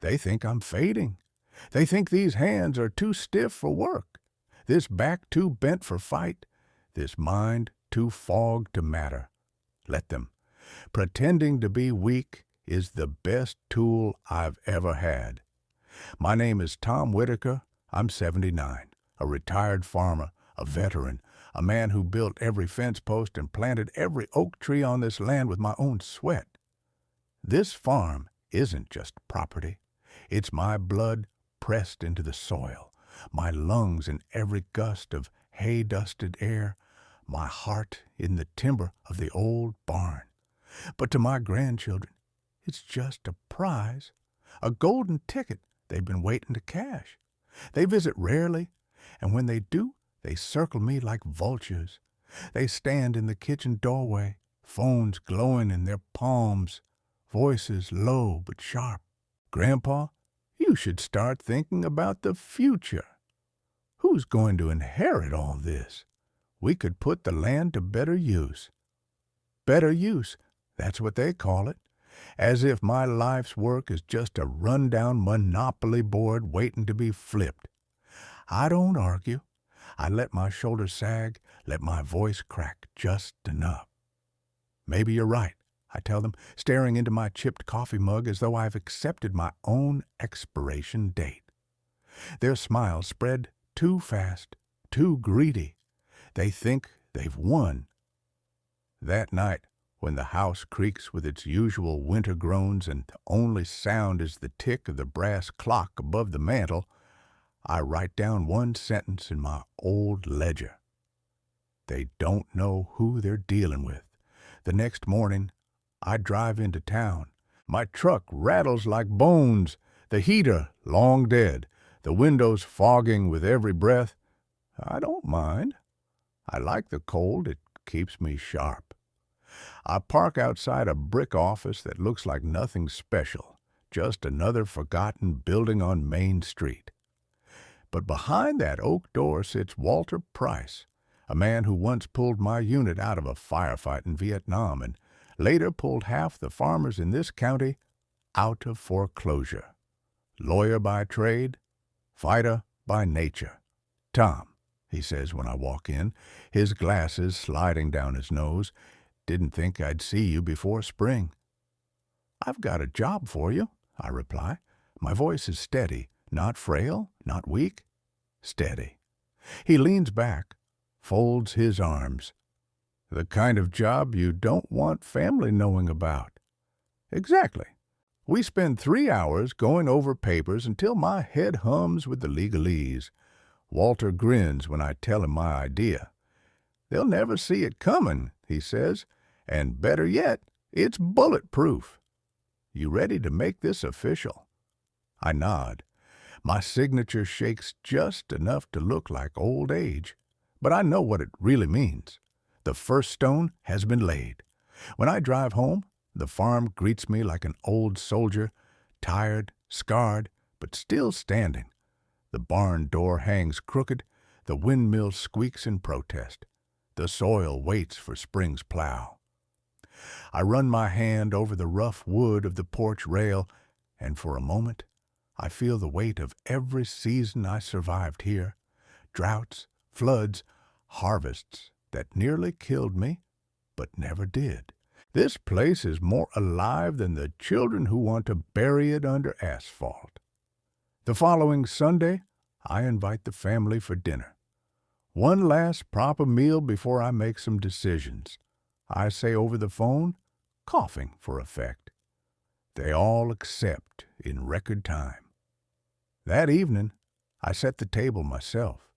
They think I'm fading. They think these hands are too stiff for work, this back too bent for fight, this mind too fogged to matter. Let them. Pretending to be weak is the best tool I've ever had. My name is Tom Whitaker. I'm 79, a retired farmer, a veteran, a man who built every fence post and planted every oak tree on this land with my own sweat. This farm isn't just property. It's my blood pressed into the soil, my lungs in every gust of hay-dusted air, my heart in the timber of the old barn. But to my grandchildren, it's just a prize, a golden ticket they've been waiting to cash. They visit rarely, and when they do, they circle me like vultures. They stand in the kitchen doorway, phones glowing in their palms, voices low but sharp. Grandpa, you should start thinking about the future. Who's going to inherit all this? We could put the land to better use. Better use, that's what they call it. As if my life's work is just a run-down monopoly board waiting to be flipped. I don't argue. I let my shoulders sag, let my voice crack just enough. Maybe you're right, I tell them, staring into my chipped coffee mug as though I've accepted my own expiration date. Their smiles spread too fast, too greedy. They think they've won. That night, when the house creaks with its usual winter groans and the only sound is the tick of the brass clock above the mantel, I write down one sentence in my old ledger. They don't know who they're dealing with. The next morning, I drive into town. My truck rattles like bones, the heater long dead, the windows fogging with every breath. I don't mind. I like the cold. It keeps me sharp. I park outside a brick office that looks like nothing special, just another forgotten building on Main Street. But behind that oak door sits Walter Price, a man who once pulled my unit out of a firefight in Vietnam and later pulled half the farmers in this county out of foreclosure. Lawyer by trade, fighter by nature. Tom, he says when I walk in, his glasses sliding down his nose, didn't think I'd see you before spring. I've got a job for you, I reply. My voice is steady, not frail, not weak, steady. He leans back, folds his arms. The kind of job you don't want family knowing about. Exactly. We spend 3 hours going over papers until my head hums with the legalese. Walter grins when I tell him my idea. They'll never see it coming, he says, and better yet, it's bulletproof. You ready to make this official? I nod. My signature shakes just enough to look like old age, but I know what it really means. The first stone has been laid. When I drive home, the farm greets me like an old soldier, tired, scarred, but still standing. The barn door hangs crooked, the windmill squeaks in protest. The soil waits for spring's plow. I run my hand over the rough wood of the porch rail, and for a moment I feel the weight of every season I survived here. Droughts, floods, harvests that nearly killed me, but never did. This place is more alive than the children who want to bury it under asphalt. The following Sunday, I invite the family for dinner. One last proper meal before I make some decisions. I say over the phone, coughing for effect. They all accept in record time. That evening, I set the table myself.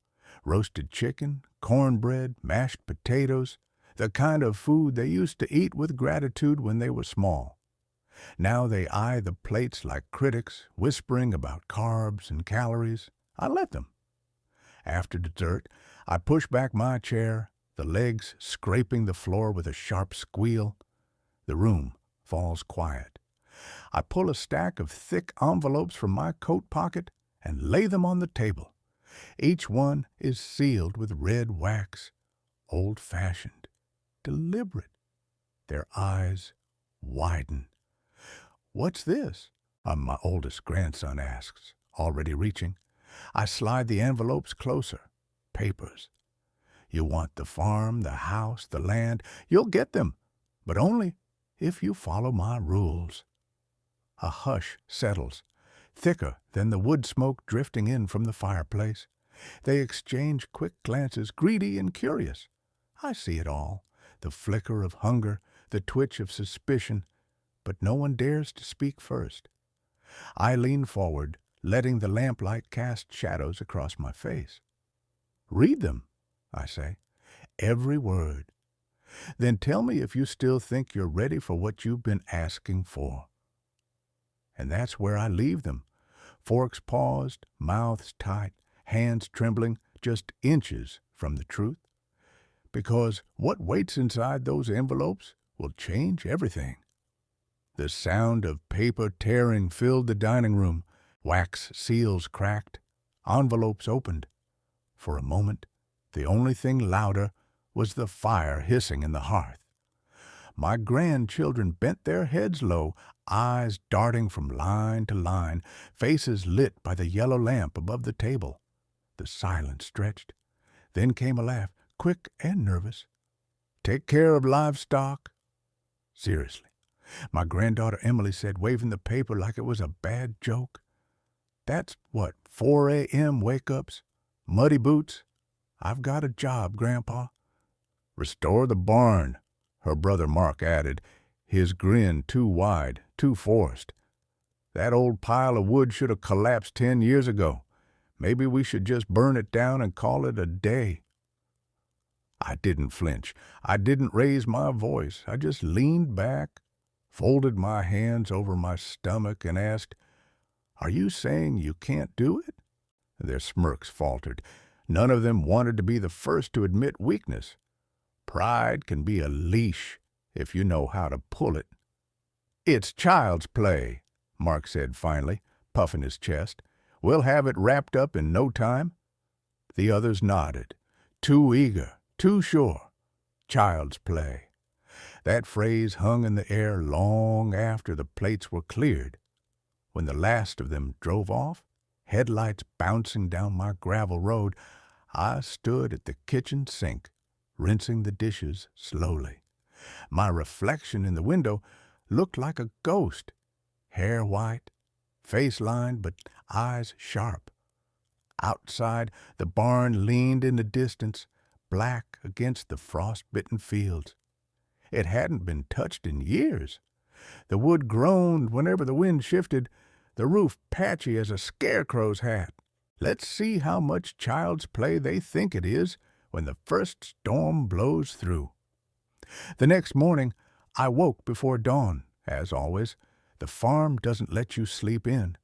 Roasted chicken, cornbread, mashed potatoes, the kind of food they used to eat with gratitude when they were small. Now they eye the plates like critics, whispering about carbs and calories. I let them. After dessert, I push back my chair, the legs scraping the floor with a sharp squeal. The room falls quiet. I pull a stack of thick envelopes from my coat pocket and lay them on the table. Each one is sealed with red wax, old-fashioned, deliberate. Their eyes widen. What's this? My oldest grandson asks, already reaching. I slide the envelopes closer. Papers. You want the farm, the house, the land. You'll get them, but only if you follow my rules. A hush settles, thicker than the wood smoke drifting in from the fireplace. They exchange quick glances, greedy and curious. I see it all, the flicker of hunger, the twitch of suspicion, but no one dares to speak first. I lean forward, letting the lamplight cast shadows across my face. Read them, I say, every word. Then tell me if you still think you're ready for what you've been asking for. And that's where I leave them, forks paused, mouths tight, hands trembling, just inches from the truth. Because what waits inside those envelopes will change everything. The sound of paper tearing filled the dining room, wax seals cracked, envelopes opened. For a moment, the only thing louder was the fire hissing in the hearth. My grandchildren bent their heads low, eyes darting from line to line, faces lit by the yellow lamp above the table. The silence stretched. Then came a laugh, quick and nervous. Take care of livestock? Seriously, my granddaughter Emily said, waving the paper like it was a bad joke. That's what, 4 a.m. wake-ups? Muddy boots? I've got a job, Grandpa. Restore the barn, her brother Mark added, his grin too wide, too forced. That old pile of wood should have collapsed 10 years ago. Maybe we should just burn it down and call it a day. I didn't flinch. I didn't raise my voice. I just leaned back, folded my hands over my stomach, and asked, Are you saying you can't do it? Their smirks faltered. None of them wanted to be the first to admit weakness. Pride can be a leash if you know how to pull it. It's child's play, Mark said finally, puffing his chest. We'll have it wrapped up in no time. The others nodded, too eager, too sure. Child's play. That phrase hung in the air long after the plates were cleared. When the last of them drove off, headlights bouncing down my gravel road, I stood at the kitchen sink, rinsing the dishes slowly. My reflection in the window looked like a ghost, hair white, face lined, but eyes sharp. Outside, the barn leaned in the distance, black against the frost-bitten fields. It hadn't been touched in years. The wood groaned whenever the wind shifted, the roof patchy as a scarecrow's hat. Let's see how much child's play they think it is when the first storm blows through. The next morning, I woke before dawn, as always. The farm doesn't let you sleep in.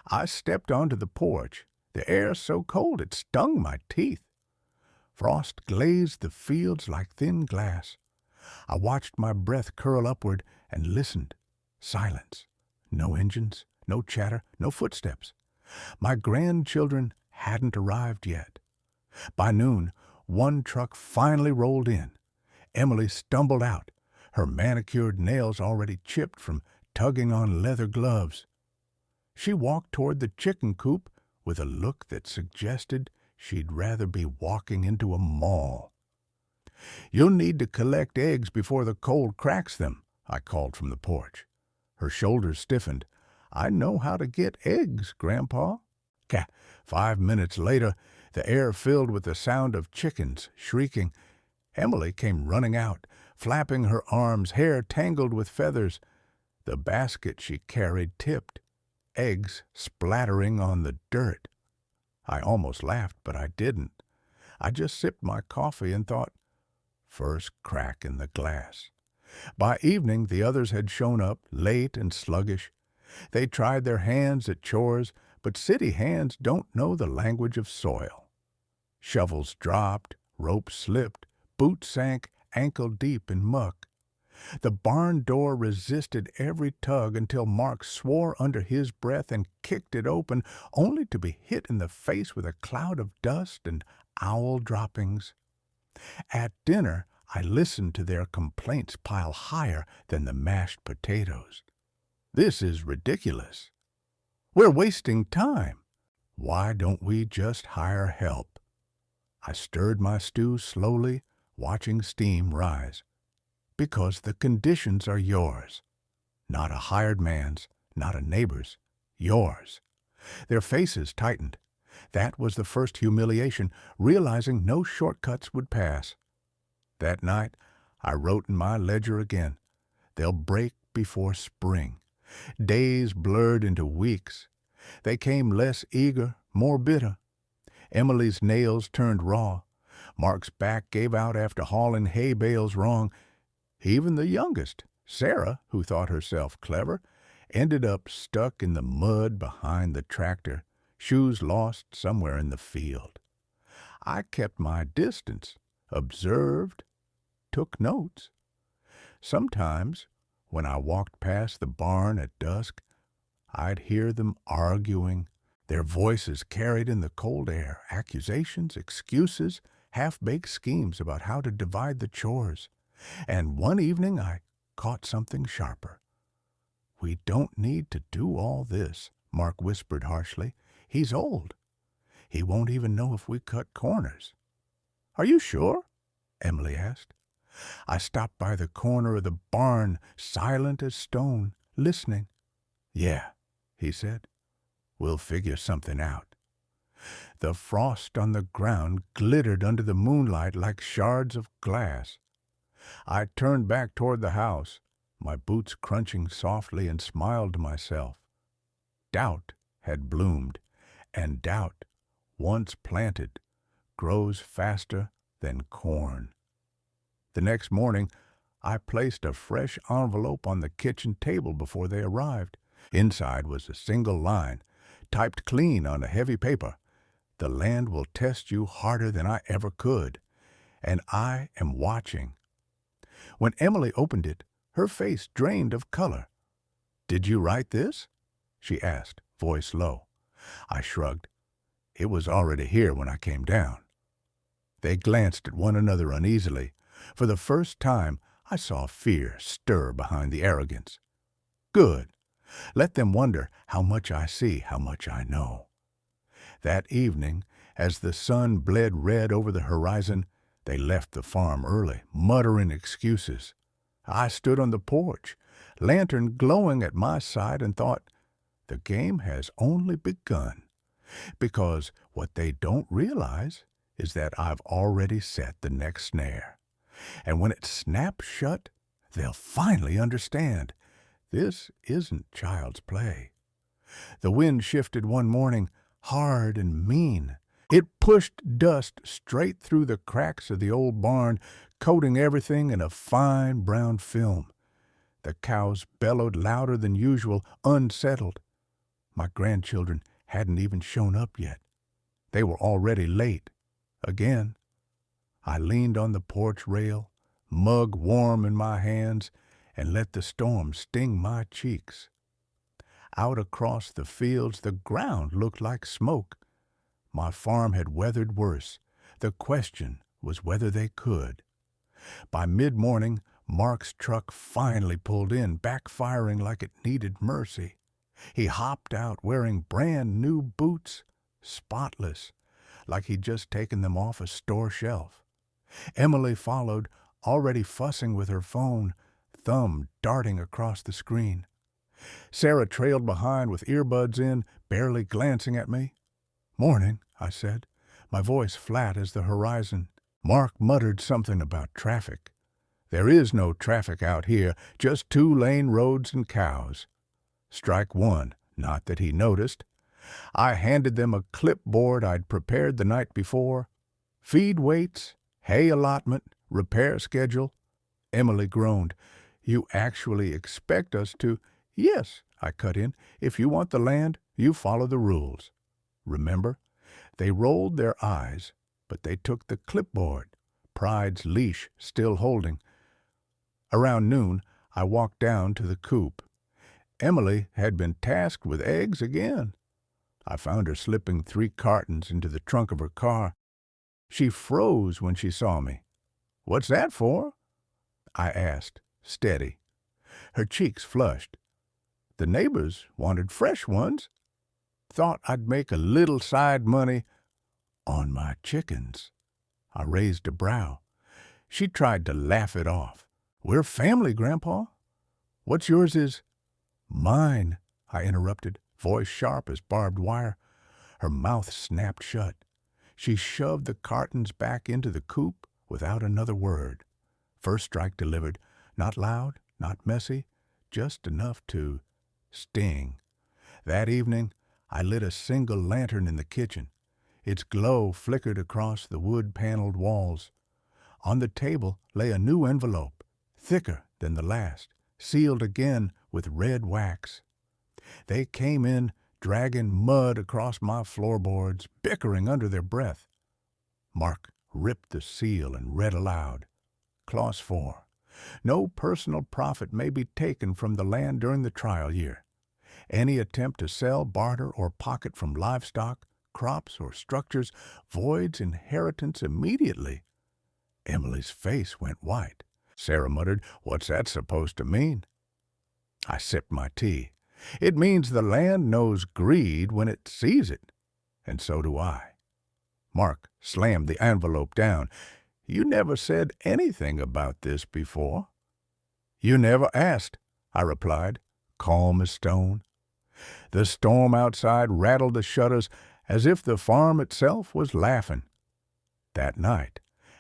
I stepped onto the porch, the air so cold it stung my teeth. Frost glazed the fields like thin glass. I watched my breath curl upward and listened. Silence. No engines, no chatter, no footsteps. My grandchildren hadn't arrived yet. By noon, one truck finally rolled in. Emily stumbled out, her manicured nails already chipped from tugging on leather gloves. She walked toward the chicken coop with a look that suggested she'd rather be walking into a mall. You'll need to collect eggs before the cold cracks them, I called from the porch. Her shoulders stiffened. I know how to get eggs, Grandpa. 5 minutes later, the air filled with the sound of chickens shrieking. Emily came running out, flapping her arms, hair tangled with feathers. The basket she carried tipped, eggs splattering on the dirt. I almost laughed, but I didn't. I just sipped my coffee and thought, first crack in the glass. By evening, the others had shown up, late and sluggish. They tried their hands at chores, but city hands don't know the language of soil. Shovels dropped, ropes slipped, boots sank ankle-deep in muck. The barn door resisted every tug until Mark swore under his breath and kicked it open, only to be hit in the face with a cloud of dust and owl droppings. At dinner, I listened to their complaints pile higher than the mashed potatoes. This is ridiculous. We're wasting time. Why don't we just hire help? I stirred my stew slowly, watching steam rise. Because the conditions are yours. Not a hired man's, not a neighbor's. Yours. Their faces tightened. That was the first humiliation, realizing no shortcuts would pass. That night, I wrote in my ledger again. They'll break before spring. Days blurred into weeks. They came less eager, more bitter. Emily's nails turned raw. Mark's back gave out after hauling hay bales wrong. Even the youngest, Sarah, who thought herself clever, ended up stuck in the mud behind the tractor, shoes lost somewhere in the field. I kept my distance, observed, took notes. Sometimes, when I walked past the barn at dusk, I'd hear them arguing, their voices carried in the cold air, accusations, excuses, half-baked schemes about how to divide the chores. And one evening I caught something sharper. "We don't need to do all this," Mark whispered harshly. "He's old. He won't even know if we cut corners." "Are you sure?" Emily asked. I stopped by the corner of the barn, silent as stone, listening. "Yeah," he said. "We'll figure something out." The frost on the ground glittered under the moonlight like shards of glass. I turned back toward the house, my boots crunching softly, and smiled to myself. Doubt had bloomed, and doubt, once planted, grows faster than corn. The next morning, I placed a fresh envelope on the kitchen table before they arrived. Inside was a single line, typed clean on a heavy paper. "The land will test you harder than I ever could, and I am watching." When Emily opened it, her face drained of color. "Did you write this?" she asked, voice low. I shrugged. "It was already here when I came down." They glanced at one another uneasily. For the first time, I saw fear stir behind the arrogance. Good. Let them wonder how much I see, how much I know. That evening, as the sun bled red over the horizon, they left the farm early, muttering excuses. I stood on the porch, lantern glowing at my side, and thought, the game has only begun. Because what they don't realize is that I've already set the next snare. And when it snaps shut, they'll finally understand. This isn't child's play. The wind shifted one morning, hard and mean. It pushed dust straight through the cracks of the old barn, coating everything in a fine brown film. The cows bellowed louder than usual, unsettled. My grandchildren hadn't even shown up yet. They were already late. Again. I leaned on the porch rail, mug warm in my hands, and let the storm sting my cheeks. Out across the fields, the ground looked like smoke. My farm had weathered worse. The question was whether they could. By mid-morning, Mark's truck finally pulled in, backfiring like it needed mercy. He hopped out wearing brand-new boots, spotless, like he'd just taken them off a store shelf. Emily followed, already fussing with her phone, thumb darting across the screen. Sarah trailed behind with earbuds in, barely glancing at me. "Morning," I said, my voice flat as the horizon. Mark muttered something about traffic. There is no traffic out here, just 2-lane roads and cows. Strike one, not that he noticed. I handed them a clipboard I'd prepared the night before. Feed weights, hay allotment, repair schedule. Emily groaned. "You actually expect us to—" "Yes," I cut in. "If you want the land, you follow the rules." Remember? They rolled their eyes, but they took the clipboard, pride's leash still holding. Around noon, I walked down to the coop. Emily had been tasked with eggs again. I found her slipping 3 cartons into the trunk of her car. She froze when she saw me. "What's that for?" I asked, steady. Her cheeks flushed. The neighbors wanted fresh ones. Thought I'd make a little side money on my chickens. I raised a brow. She tried to laugh it off. We're family, Grandpa. What's yours is mine, I interrupted, voice sharp as barbed wire. Her mouth snapped shut. She shoved the cartons back into the coop without another word. First strike delivered, not loud, not messy, just enough to sting. That evening, I lit a single lantern in the kitchen. Its glow flickered across the wood-paneled walls. On the table lay a new envelope, thicker than the last, sealed again with red wax. They came in, dragging mud across my floorboards, bickering under their breath. Mark ripped the seal and read aloud. Clause 4. No personal profit may be taken from the land during the trial year. Any attempt to sell, barter, or pocket from livestock, crops, or structures voids inheritance immediately. Emily's face went white. Sarah muttered, "What's that supposed to mean?" I sipped my tea. It means the land knows greed when it sees it, and so do I. Mark slammed the envelope down. You never said anything about this before. You never asked, I replied, calm as stone. The storm outside rattled the shutters as if the farm itself was laughing. That night,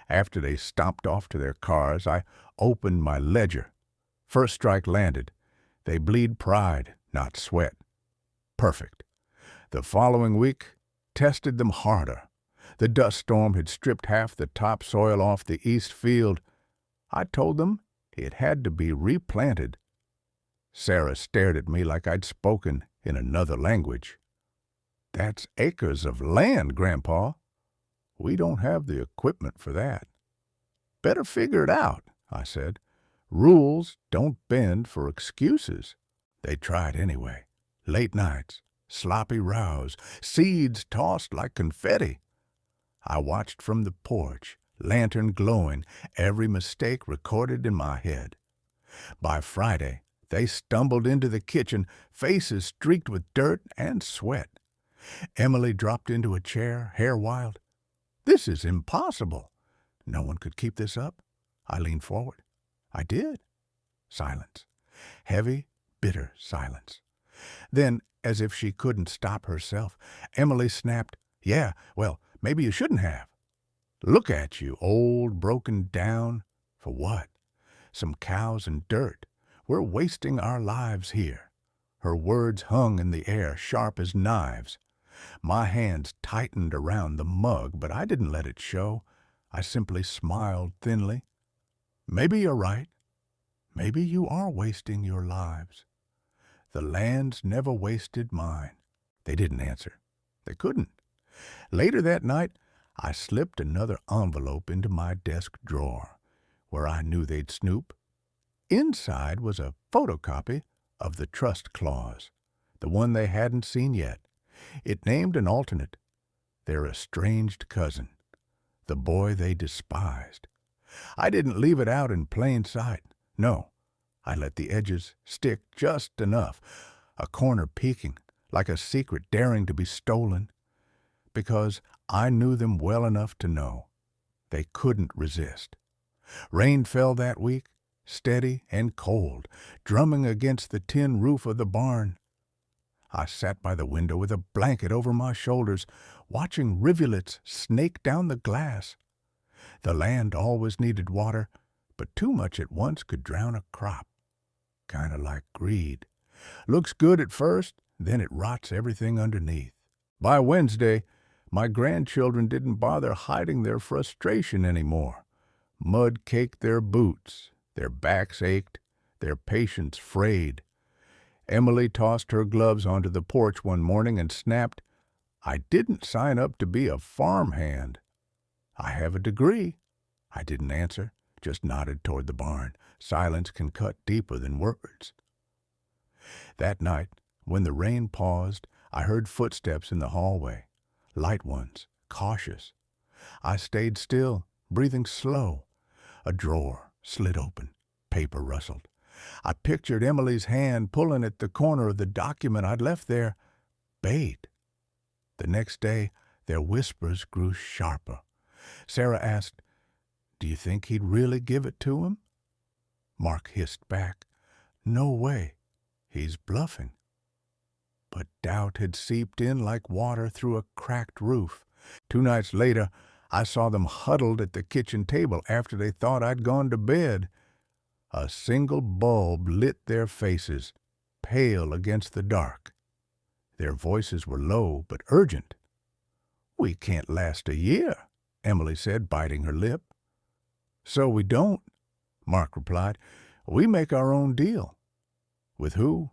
after they stomped off to their cars, I opened my ledger. First strike landed. They bleed pride, not sweat. Perfect. The following week tested them harder. The dust storm had stripped half the topsoil off the east field. I told them it had to be replanted. Sarah stared at me like I'd spoken in another language. That's acres of land, Grandpa. We don't have the equipment for that. Better figure it out, I said. Rules don't bend for excuses. They tried anyway. Late nights, sloppy rows, seeds tossed like confetti. I watched from the porch, lantern glowing, every mistake recorded in my head. By Friday, they stumbled into the kitchen, faces streaked with dirt and sweat. Emily dropped into a chair, hair wild. This is impossible. No one could keep this up. I leaned forward. I did. Silence. Heavy, bitter silence. Then, as if she couldn't stop herself, Emily snapped, Yeah, well, maybe you shouldn't have. Look at you, old, broken down. For what? Some cows and dirt. We're wasting our lives here. Her words hung in the air, sharp as knives. My hands tightened around the mug, but I didn't let it show. I simply smiled thinly. Maybe you're right. Maybe you are wasting your lives. The land's never wasted mine. They didn't answer. They couldn't. Later that night, I slipped another envelope into my desk drawer, where I knew they'd snoop. Inside was a photocopy of the trust clause, the one they hadn't seen yet. It named an alternate, their estranged cousin, the boy they despised. I didn't leave it out in plain sight. No, I let the edges stick just enough, a corner peeking, like a secret daring to be stolen, because I knew them well enough to know they couldn't resist. Rain fell that week, steady and cold, drumming against the tin roof of the barn. I sat by the window with a blanket over my shoulders, watching rivulets snake down the glass. The land always needed water, but too much at once could drown a crop. Kinda like greed. Looks good at first, then it rots everything underneath. By Wednesday, my grandchildren didn't bother hiding their frustration anymore. Mud caked their boots, their backs ached, their patience frayed. Emily tossed her gloves onto the porch one morning and snapped, I didn't sign up to be a farmhand. I have a degree. I didn't answer, just nodded toward the barn. Silence can cut deeper than words. That night, when the rain paused, I heard footsteps in the hallway, light ones, cautious. I stayed still, breathing slow. A drawer slid open, paper rustled. I pictured Emily's hand pulling at the corner of the document I'd left there. Bait. The next day, their whispers grew sharper. Sarah asked, "Do you think he'd really give it to him?" Mark hissed back, "No way. He's bluffing." But doubt had seeped in like water through a cracked roof. 2 nights later, I saw them huddled at the kitchen table after they thought I'd gone to bed. A single bulb lit their faces, pale against the dark. Their voices were low but urgent. "We can't last a year," Emily said, biting her lip. "So we don't," Mark replied. "We make our own deal." "With who?"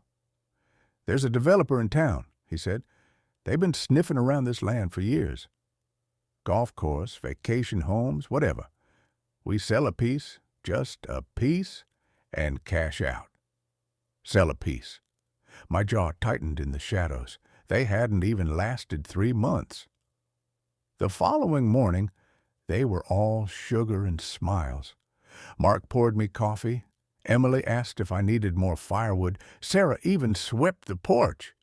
"There's a developer in town," he said. "They've been sniffing around this land for years. Golf course, vacation homes, whatever. We sell a piece, just a piece, and cash out." Sell a piece. My jaw tightened in the shadows. They hadn't even lasted 3 months. The following morning, they were all sugar and smiles. Mark poured me coffee. Emily asked if I needed more firewood. Sarah even swept the porch.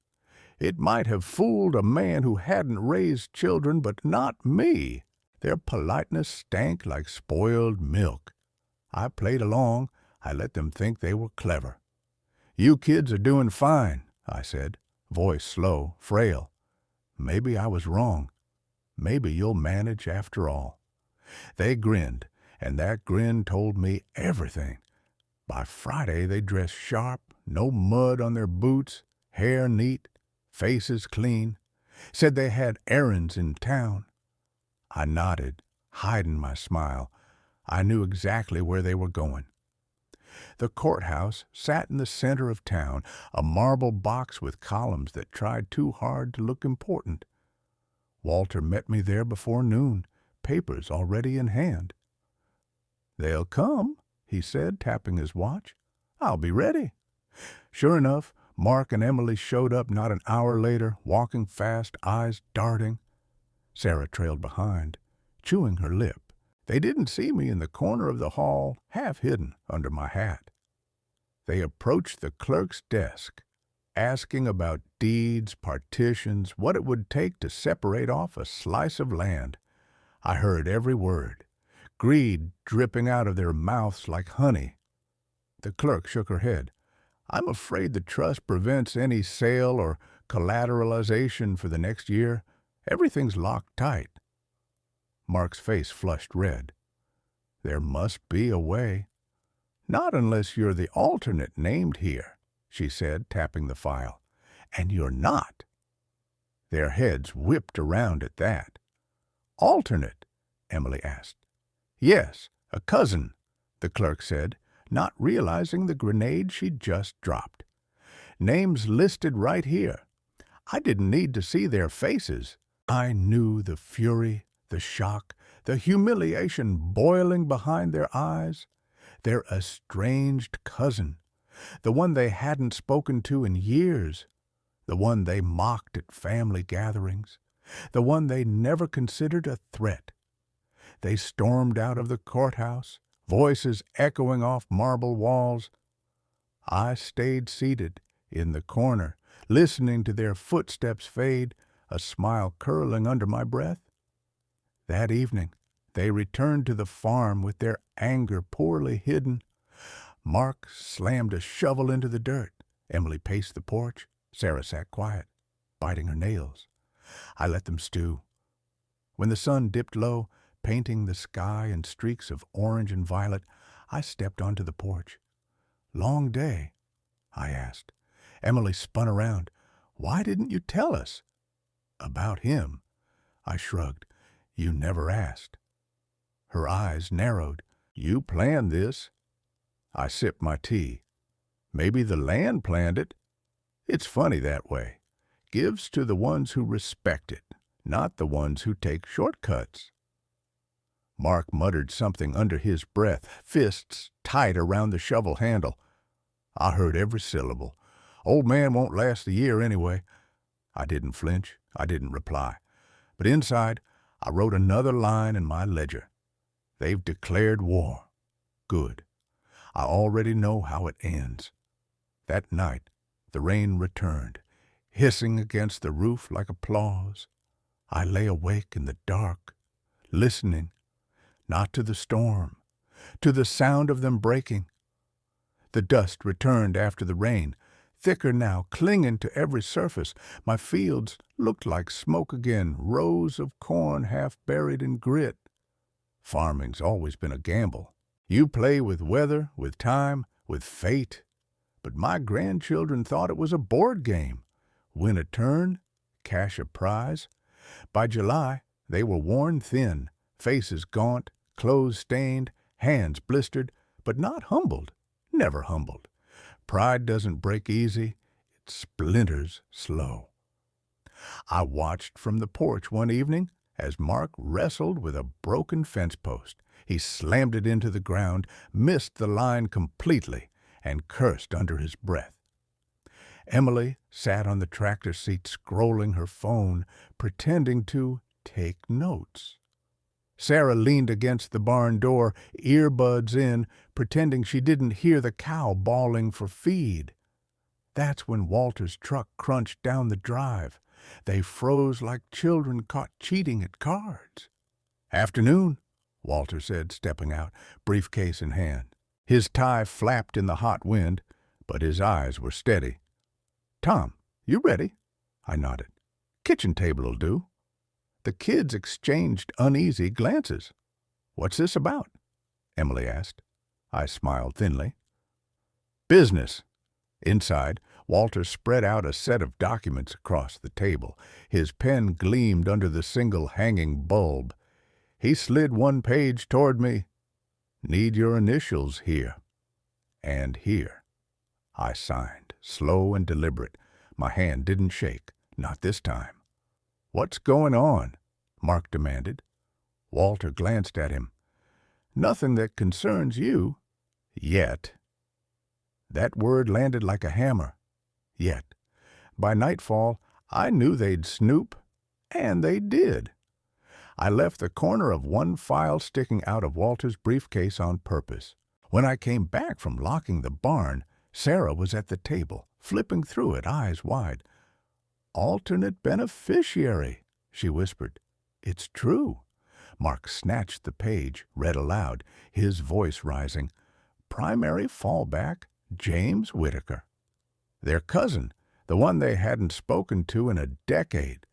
It might have fooled a man who hadn't raised children, but not me. Their politeness stank like spoiled milk. I played along. I let them think they were clever. "You kids are doing fine," I said, voice slow, frail. "Maybe I was wrong. Maybe you'll manage after all." They grinned, and that grin told me everything. By Friday they dressed sharp, no mud on their boots, hair neat, faces clean, said they had errands in town. I nodded, hiding my smile. I knew exactly where they were going. The courthouse sat in the center of town, a marble box with columns that tried too hard to look important. Walter met me there before noon, papers already in hand. "They'll come," he said, tapping his watch. "I'll be ready." Sure enough, Mark and Emily showed up not an hour later, walking fast, eyes darting. Sarah trailed behind, chewing her lip. They didn't see me in the corner of the hall, half hidden under my hat. They approached the clerk's desk, asking about deeds, partitions, what it would take to separate off a slice of land. I heard every word, greed dripping out of their mouths like honey. The clerk shook her head. "I'm afraid the trust prevents any sale or collateralization for the next year. Everything's locked tight." Mark's face flushed red. "There must be a way." "Not unless you're the alternate named here," she said, tapping the file. "And you're not." Their heads whipped around at that. "Alternate?" Emily asked. "Yes, a cousin," the clerk said, not realizing the grenade she'd just dropped. "Names listed right here. I didn't need to see their faces. I knew the fury, the shock, the humiliation boiling behind their eyes. Their estranged cousin, the one they hadn't spoken to in years, the one they mocked at family gatherings, the one they never considered a threat. They stormed out of the courthouse, voices echoing off marble walls. I stayed seated in the corner, listening to their footsteps fade, a smile curling under my breath. That evening, they returned to the farm with their anger poorly hidden. Mark slammed a shovel into the dirt. Emily paced the porch. Sarah sat quiet, biting her nails. I let them stew. When the sun dipped low, painting the sky in streaks of orange and violet, I stepped onto the porch. "Long day?" I asked. Emily spun around. "Why didn't you tell us?" "About him." I shrugged. "You never asked." Her eyes narrowed. "You planned this." I sipped my tea. "Maybe the land planned it. It's funny that way. Gives to the ones who respect it, not the ones who take shortcuts." Mark muttered something under his breath, fists tight around the shovel handle. I heard every syllable. "Old man won't last a year anyway." I didn't flinch. I didn't reply. But inside, I wrote another line in my ledger. "They've declared war. Good. I already know how it ends. That night, the rain returned, hissing against the roof like applause. I lay awake in the dark, listening, not to the storm, to the sound of them breaking. The dust returned after the rain, thicker now, clinging to every surface. My fields looked like smoke again, rows of corn half buried in grit. Farming's always been a gamble. You play with weather, with time, with fate. But my grandchildren thought it was a board game. Win a turn, cash a prize. By July, they were worn thin, faces gaunt, clothes stained, hands blistered, but not humbled, never humbled. Pride doesn't break easy, it splinters slow. I watched from the porch one evening as Mark wrestled with a broken fence post. He slammed it into the ground, missed the line completely, and cursed under his breath. Emily sat on the tractor seat scrolling her phone, pretending to take notes. Sarah leaned against the barn door, earbuds in, pretending she didn't hear the cow bawling for feed. That's when Walter's truck crunched down the drive. They froze like children caught cheating at cards. "Afternoon," Walter said, stepping out, briefcase in hand. His tie flapped in the hot wind, but his eyes were steady. "Tom, you ready?" I nodded. "Kitchen table'll do." The kids exchanged uneasy glances. "What's this about?" Emily asked. I smiled thinly. "Business." Inside, Walter spread out a set of documents across the table. His pen gleamed under the single hanging bulb. He slid one page toward me. "Need your initials here. And here." I signed, slow and deliberate. My hand didn't shake, not this time. "What's going on?" Mark demanded. Walter glanced at him. "Nothing that concerns you. Yet." That word landed like a hammer. Yet. By nightfall, I knew they'd snoop, and they did. I left the corner of one file sticking out of Walter's briefcase on purpose. When I came back from locking the barn, Sarah was at the table, flipping through it, eyes wide. "Alternate beneficiary," she whispered. "It's true." Mark snatched the page, read aloud, his voice rising. "Primary fallback, James Whitaker." Their cousin, the one they hadn't spoken to in a decade.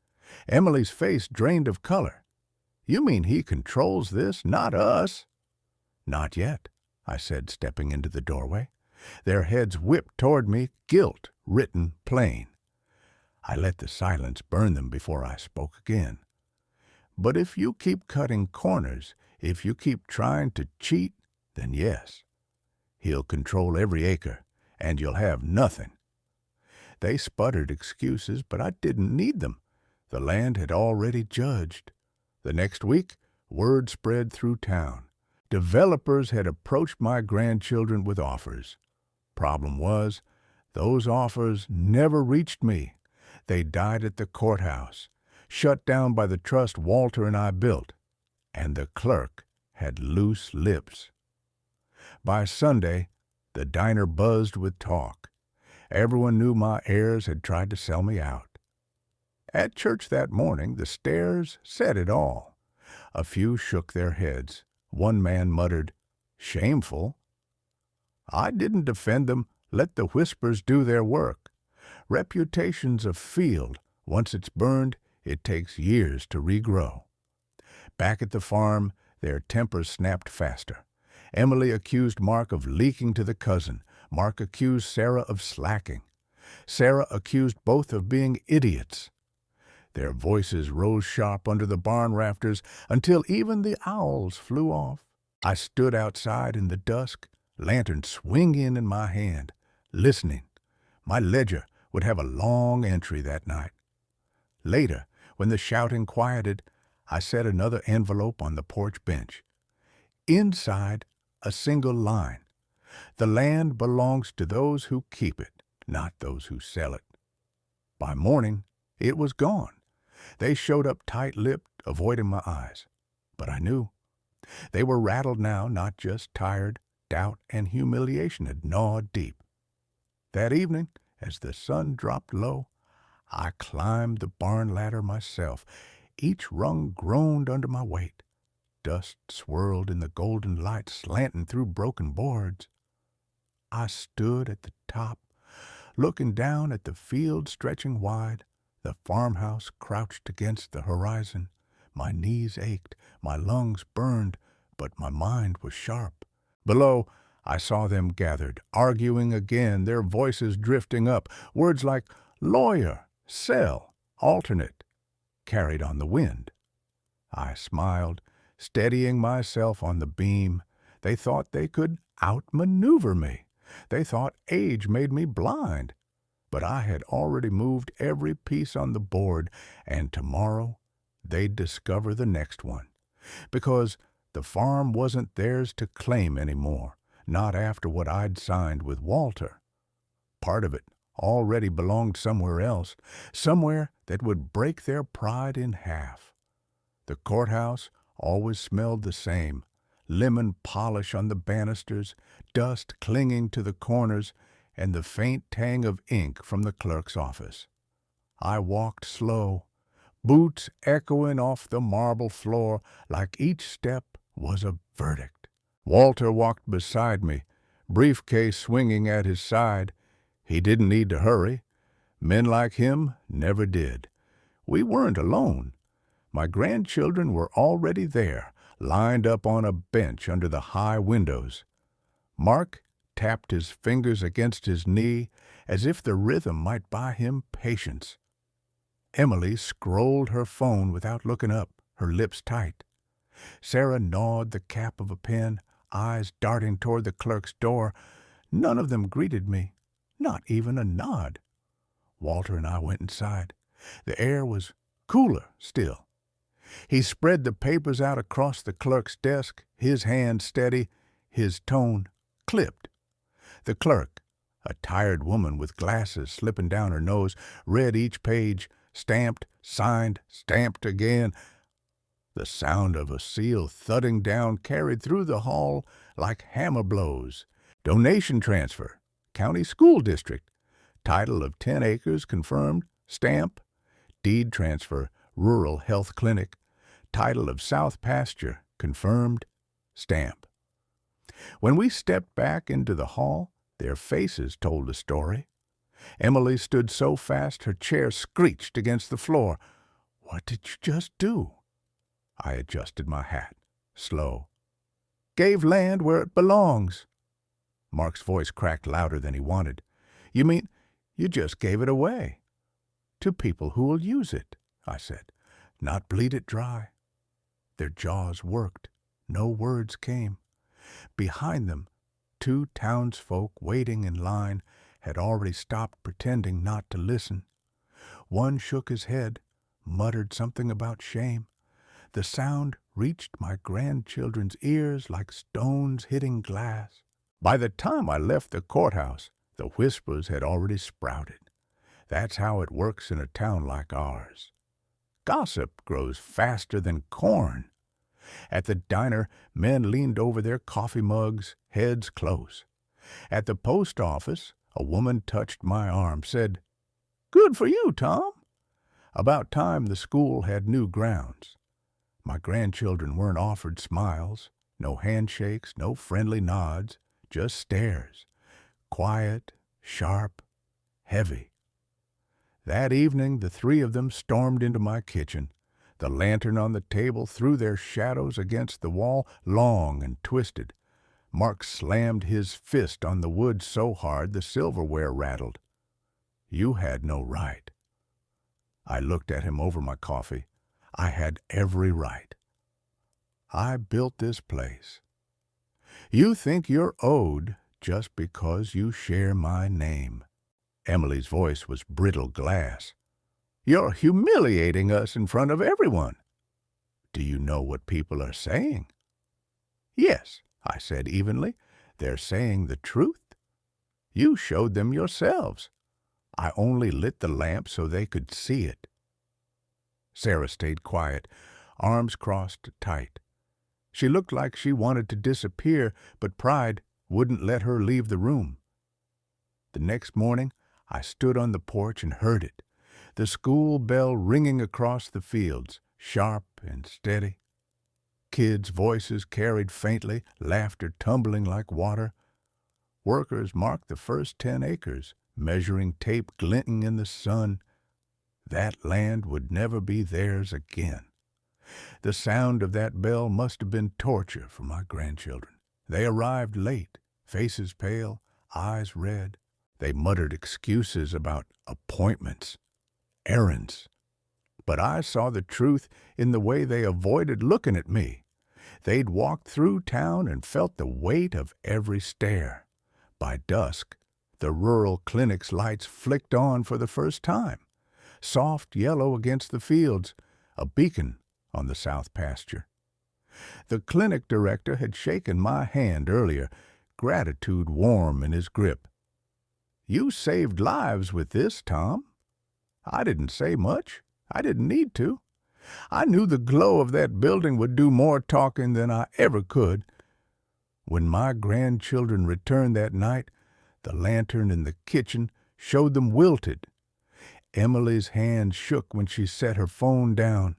Emily's face drained of color. "You mean he controls this, not us?" "Not yet," I said, stepping into the doorway. Their heads whipped toward me, guilt written plain. I let the silence burn them before I spoke again. "But if you keep cutting corners, if you keep trying to cheat, then yes. He'll control every acre, and you'll have nothing." They sputtered excuses, but I didn't need them. The land had already judged. The next week, word spread through town. Developers had approached my grandchildren with offers. Problem was, those offers never reached me. They died at the courthouse, shut down by the trust Walter and I built, and the clerk had loose lips. By Sunday, the diner buzzed with talk. Everyone knew my heirs had tried to sell me out. At church that morning, the stares said it all. A few shook their heads. One man muttered, "Shameful." I didn't defend them. Let the whispers do their work. Reputation's a field. Once it's burned, it takes years to regrow. Back at the farm, their tempers snapped faster. Emily accused Mark of leaking to the cousin. Mark accused Sarah of slacking. Sarah accused both of being idiots. Their voices rose sharp under the barn rafters until even the owls flew off. I stood outside in the dusk, lantern swinging in my hand, listening. My ledger would have a long entry that night. Later, when the shouting quieted, I set another envelope on the porch bench. Inside, a single line. The land belongs to those who keep it, not those who sell it. By morning, it was gone. They showed up tight-lipped, avoiding my eyes. But I knew. They were rattled now, not just tired. doubt and humiliation had gnawed deep. That evening, as the sun dropped low, I climbed the barn ladder myself. Each rung groaned under my weight. Dust swirled in the golden light slanting through broken boards. I stood at the top, looking down at the field stretching wide, the farmhouse crouched against the horizon. My knees ached, my lungs burned, but my mind was sharp. Below, I saw them gathered, arguing again, their voices drifting up, words like lawyer, sell, alternate, carried on the wind. I smiled, steadying myself on the beam. They thought they could outmaneuver me. They thought age made me blind. But I had already moved every piece on the board, and tomorrow they'd discover the next one. Because the farm wasn't theirs to claim anymore, not after what I'd signed with Walter. Part of it already belonged somewhere else, somewhere that would break their pride in half. The courthouse always smelled the same, lemon polish on the banisters, dust clinging to the corners, and the faint tang of ink from the clerk's office. I walked slow, boots echoing off the marble floor like each step was a verdict. Walter walked beside me, briefcase swinging at his side. He didn't need to hurry. Men like him never did. We weren't alone. My grandchildren were already there, lined up on a bench under the high windows. Mark tapped his fingers against his knee as if the rhythm might buy him patience. Emily scrolled her phone without looking up, her lips tight. Sarah gnawed the cap of a pen, eyes darting toward the clerk's door. None of them greeted me, not even a nod. Walter and I went inside. The air was cooler still. He spread the papers out across the clerk's desk, his hand steady, his tone clipped. The clerk, a tired woman with glasses slipping down her nose, read each page, stamped, signed, stamped again. The sound of a seal thudding down carried through the hall like hammer blows. Donation transfer, county school district, title of 10 acres confirmed, stamp, deed transfer, rural health clinic, title of south pasture, confirmed, stamp. When we stepped back into the hall, their faces told a story. Emily stood so fast her chair screeched against the floor. "What did you just do?" I adjusted my hat, slow. "Gave land where it belongs." Mark's voice cracked louder than he wanted. "You mean you just gave it away?" "To people who will use it," I said, "not bleed it dry." Their jaws worked. No words came. Behind them, 2 townsfolk waiting in line had already stopped pretending not to listen. One shook his head, muttered something about shame. The sound reached my grandchildren's ears like stones hitting glass. By the time I left the courthouse, the whispers had already sprouted. That's how it works in a town like ours. Gossip grows faster than corn. At the diner, men leaned over their coffee mugs, heads close. At the post office, a woman touched my arm, said, "Good for you, Tom." About time the school had new grounds. My grandchildren weren't offered smiles, no handshakes, no friendly nods, just stares. Quiet, sharp, heavy. That evening the 3 of them stormed into my kitchen. The lantern on the table threw their shadows against the wall, long and twisted. Mark slammed his fist on the wood so hard the silverware rattled. "You had no right." I looked at him over my coffee. I had every right. I built this place. You think you're owed just because you share my name. Emily's voice was brittle glass. "You're humiliating us in front of everyone." "Do you know what people are saying?" "Yes," I said evenly. "They're saying the truth. You showed them yourselves. I only lit the lamp so they could see it." Sarah stayed quiet, arms crossed tight. She looked like she wanted to disappear, but pride wouldn't let her leave the room. The next morning, I stood on the porch and heard it, the school bell ringing across the fields, sharp and steady. Kids' voices carried faintly, laughter tumbling like water. Workers marked the first 10 acres, measuring tape glinting in the sun. That land would never be theirs again. The sound of that bell must have been torture for my grandchildren. They arrived late, faces pale, eyes red. They muttered excuses about appointments, errands. But I saw the truth in the way they avoided looking at me. They'd walked through town and felt the weight of every stare. By dusk, the rural clinic's lights flicked on for the first time, soft yellow against the fields, a beacon on the south pasture. The clinic director had shaken my hand earlier, gratitude warm in his grip. "You saved lives with this, Tom." I didn't say much. I didn't need to. I knew the glow of that building would do more talking than I ever could. When my grandchildren returned that night, the lantern in the kitchen showed them wilted. Emily's hand shook when she set her phone down.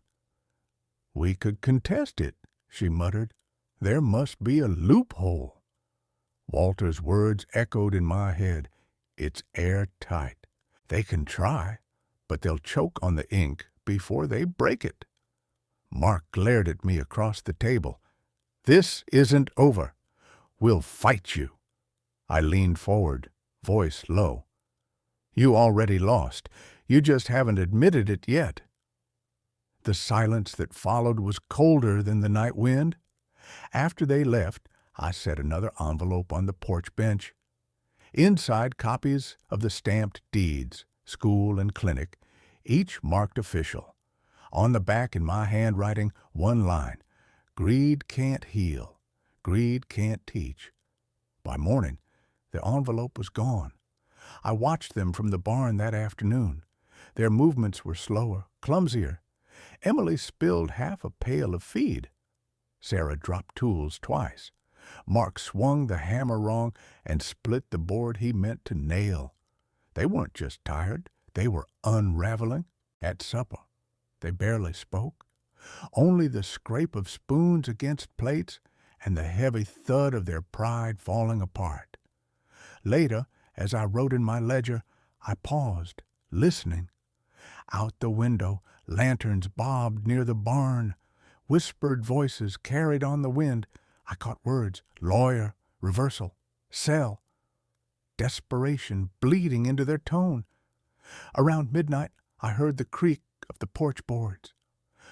"We could contest it," she muttered. "There must be a loophole." Walter's words echoed in my head. "It's airtight. They can try, but they'll choke on the ink before they break it." Mark glared at me across the table. "This isn't over. We'll fight you." I leaned forward, voice low. "You already lost. You just haven't admitted it yet." The silence that followed was colder than the night wind. After they left, I set another envelope on the porch bench. Inside, copies of the stamped deeds, school and clinic, each marked official. On the back, in my handwriting, one line: "Greed can't heal. Greed can't teach." By morning, the envelope was gone. I watched them from the barn that afternoon. Their movements were slower, clumsier. Emily spilled half a pail of feed. Sarah dropped tools twice. Mark swung the hammer wrong and split the board he meant to nail. They weren't just tired, they were unraveling. At supper, they barely spoke. Only the scrape of spoons against plates and the heavy thud of their pride falling apart. Later, as I wrote in my ledger, I paused, listening. Out the window, lanterns bobbed near the barn. Whispered voices carried on the wind. I caught words: lawyer, reversal, sell. Desperation bleeding into their tone. Around midnight, I heard the creak of the porch boards.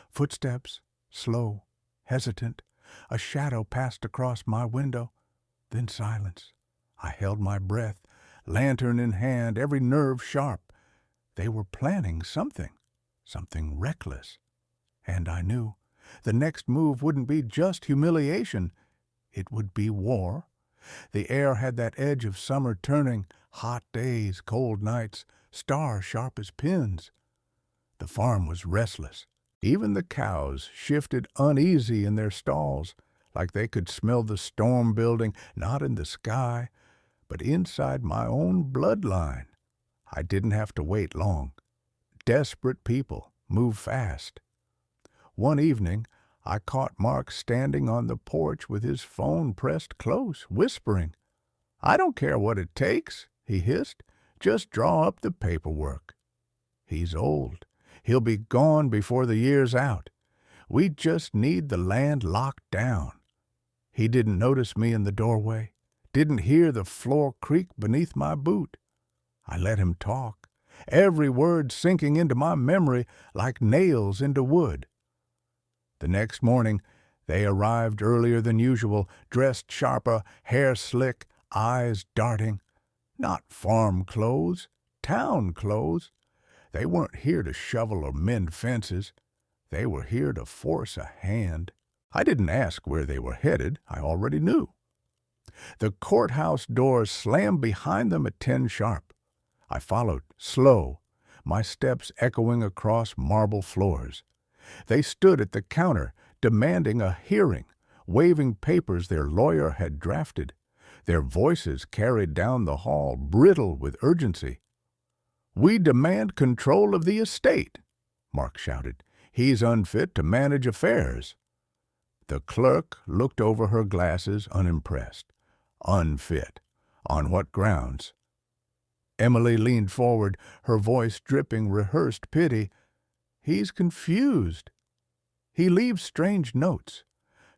Footsteps, slow, hesitant. A shadow passed across my window. Then silence. I held my breath, lantern in hand, every nerve sharp. They were planning something reckless. And I knew the next move wouldn't be just humiliation. It would be war. The air had that edge of summer turning, hot days, cold nights, stars sharp as pins. The farm was restless. Even the cows shifted uneasy in their stalls, like they could smell the storm building, not in the sky, but inside my own bloodline. I didn't have to wait long. Desperate people move fast. One evening, I caught Mark standing on the porch with his phone pressed close, whispering. "I don't care what it takes," he hissed. "Just draw up the paperwork." He's old. He'll be gone before the year's out. We just need the land locked down. He didn't notice me in the doorway, didn't hear the floor creak beneath my boot. I let him talk, every word sinking into my memory like nails into wood. The next morning, they arrived earlier than usual, dressed sharper, hair slick, eyes darting. Not farm clothes, town clothes. They weren't here to shovel or mend fences. They were here to force a hand. I didn't ask where they were headed. I already knew. The courthouse doors slammed behind them at 10 sharp. I followed, slow, my steps echoing across marble floors. They stood at the counter, demanding a hearing, waving papers their lawyer had drafted. Their voices carried down the hall, brittle with urgency. "We demand control of the estate," Mark shouted. "He's unfit to manage affairs." The clerk looked over her glasses, unimpressed. Unfit. On what grounds? Emily leaned forward, her voice dripping rehearsed pity. "He's confused. He leaves strange notes.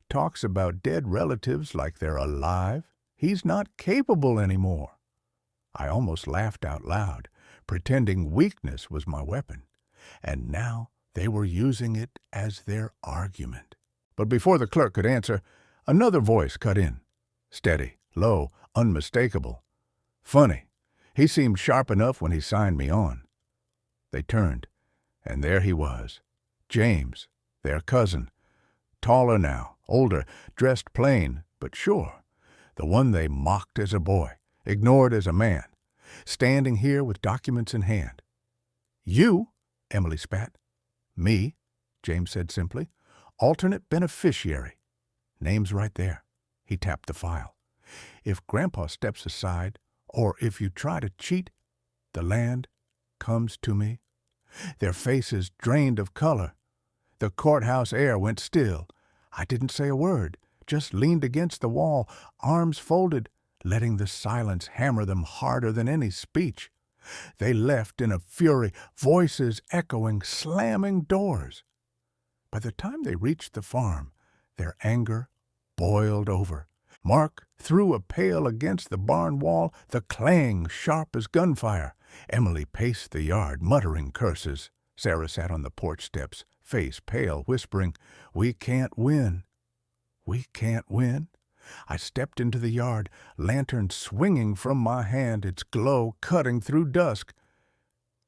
Talks about dead relatives like they're alive. He's not capable anymore." I almost laughed out loud, pretending weakness was my weapon. And now they were using it as their argument. But before the clerk could answer, another voice cut in. Steady, low, unmistakable. "Funny. He seemed sharp enough when he signed me on." They turned, and there he was. James, their cousin. Taller now, older, dressed plain, but sure. The one they mocked as a boy, ignored as a man. Standing here with documents in hand. "You?" Emily spat. "Me," James said simply. "Alternate beneficiary. Name's right there." He tapped the file. "If Grandpa steps aside, or if you try to cheat, the land comes to me." Their faces drained of color. The courthouse air went still. I didn't say a word, just leaned against the wall, arms folded, letting the silence hammer them harder than any speech. They left in a fury, voices echoing, slamming doors. By the time they reached the farm, their anger boiled over. Mark threw a pail against the barn wall, the clang sharp as gunfire. Emily paced the yard, muttering curses. Sarah sat on the porch steps, face pale, whispering, "We can't win. We can't win." I stepped into the yard, lantern swinging from my hand, its glow cutting through dusk.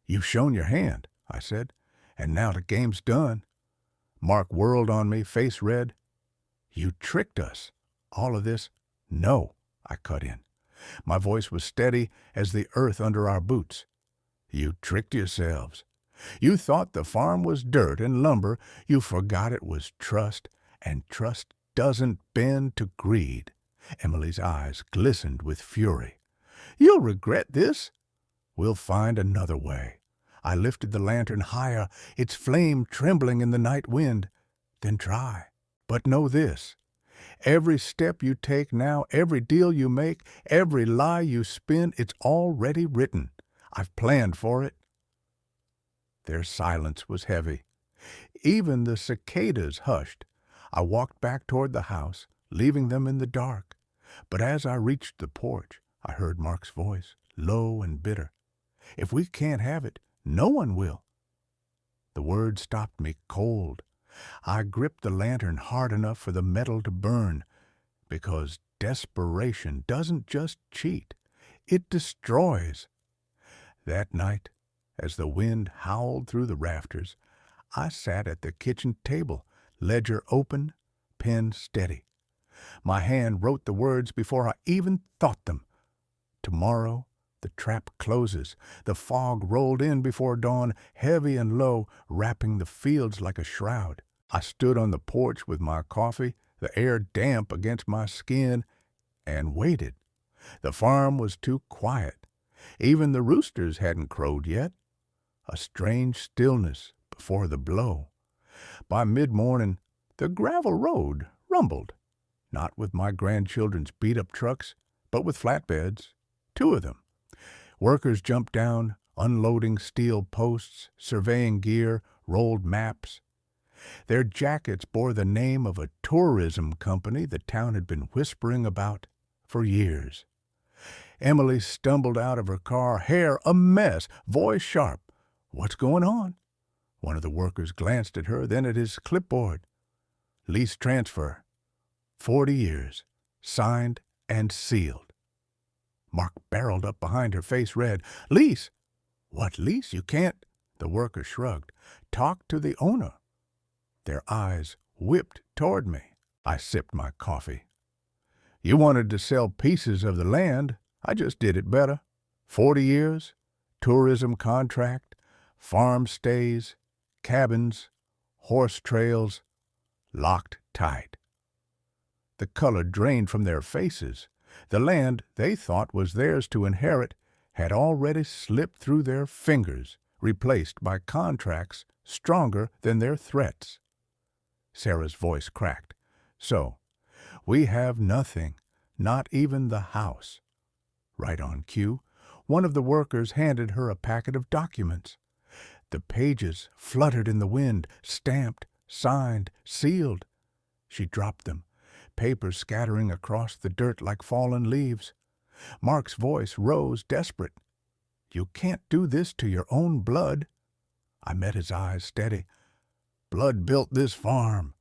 "You've shown your hand," I said, "and now the game's done." Mark whirled on me, face red. "You tricked us. All of this—" "No," I cut in. My voice was steady as the earth under our boots. "You tricked yourselves. You thought the farm was dirt and lumber. You forgot it was trust, and trust doesn't bend to greed." Emily's eyes glistened with fury. "You'll regret this." "We'll find another way." I lifted the lantern higher, its flame trembling in the night wind. "Then try. But know this. Every step you take now, every deal you make, every lie you spin, it's already written. I've planned for it." Their silence was heavy. Even the cicadas hushed. I walked back toward the house, leaving them in the dark. But as I reached the porch, I heard Mark's voice, low and bitter. "If we can't have it, no one will." The words stopped me cold. I gripped the lantern hard enough for the metal to burn, because desperation doesn't just cheat, it destroys. That night, as the wind howled through the rafters, I sat at the kitchen table, ledger open, pen steady. My hand wrote the words before I even thought them. Tomorrow, the trap closes. The fog rolled in before dawn, heavy and low, wrapping the fields like a shroud. I stood on the porch with my coffee, the air damp against my skin, and waited. The farm was too quiet. Even the roosters hadn't crowed yet. A strange stillness before the blow. By mid-morning, the gravel road rumbled, not with my grandchildren's beat-up trucks, but with flatbeds, 2 of them. Workers jumped down, unloading steel posts, surveying gear, rolled maps. Their jackets bore the name of a tourism company the town had been whispering about for years. Emily stumbled out of her car, hair a mess, voice sharp. "What's going on?" One of the workers glanced at her, then at his clipboard. "Lease transfer. 40 years. Signed and sealed." Mark barreled up behind her, face red. "Lease? What lease? You can't—" The worker shrugged. "Talk to the owner." Their eyes whipped toward me. I sipped my coffee. "You wanted to sell pieces of the land. I just did it better. 40 years, tourism contract, farm stays, cabins, horse trails, locked tight." The color drained from their faces. The land they thought was theirs to inherit had already slipped through their fingers, replaced by contracts stronger than their threats. Sarah's voice cracked. So, we have nothing, not even the house. Right on cue, one of the workers handed her a packet of documents. The pages fluttered in the wind, stamped, signed, sealed. She dropped them, paper scattering across the dirt like fallen leaves. Mark's voice rose desperate. You can't do this to your own blood. I met his eyes steady. Blood built this farm.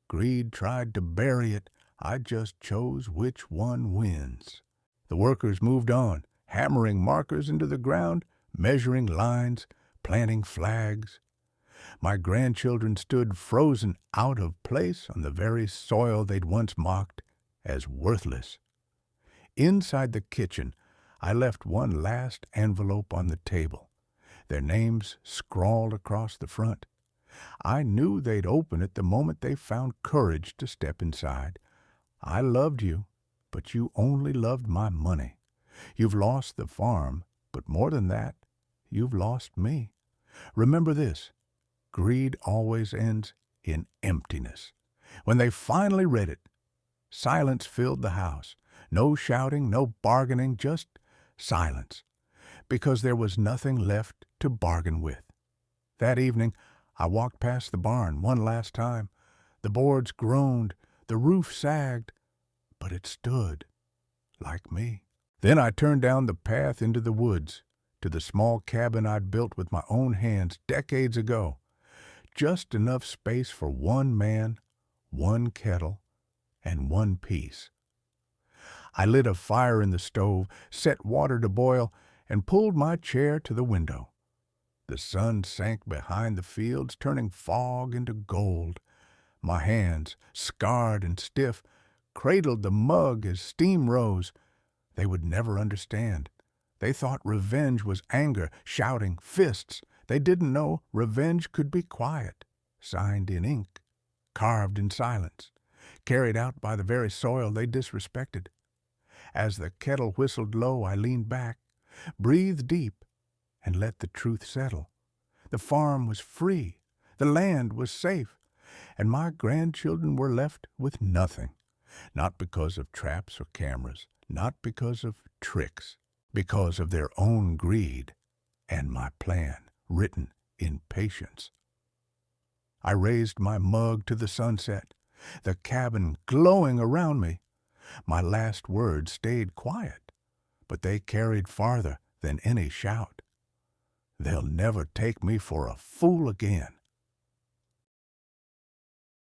Greed tried to bury it. I just chose which one wins. The workers moved on, hammering markers into the ground, measuring lines, planting flags. My grandchildren stood frozen out of place on the very soil they'd once mocked as worthless. Inside the kitchen, I left one last envelope on the table, their names scrawled across the front. I knew they'd open it the moment they found courage to step inside. I loved you, but you only loved my money. You've lost the farm, but more than that, you've lost me. Remember this, greed always ends in emptiness. When they finally read it, silence filled the house. No shouting, no bargaining, just silence, because there was nothing left to bargain with. That evening, I walked past the barn one last time. The boards groaned, the roof sagged, but it stood, like me. Then I turned down the path into the woods, to the small cabin I'd built with my own hands decades ago. Just enough space for one man, one kettle, and one piece. I lit a fire in the stove, set water to boil, and pulled my chair to the window. The sun sank behind the fields, turning fog into gold. My hands, scarred and stiff, cradled the mug as steam rose. They would never understand. They thought revenge was anger, shouting, fists. They didn't know revenge could be quiet, signed in ink, carved in silence, carried out by the very soil they disrespected. As the kettle whistled low, I leaned back, breathed deep, and let the truth settle. The farm was free, the land was safe, and my grandchildren were left with nothing. Not because of traps or cameras, not because of tricks, because of their own greed and my plan, written in patience. I raised my mug to the sunset, the cabin glowing around me. My last words stayed quiet, but they carried farther than any shout. They'll never take me for a fool again.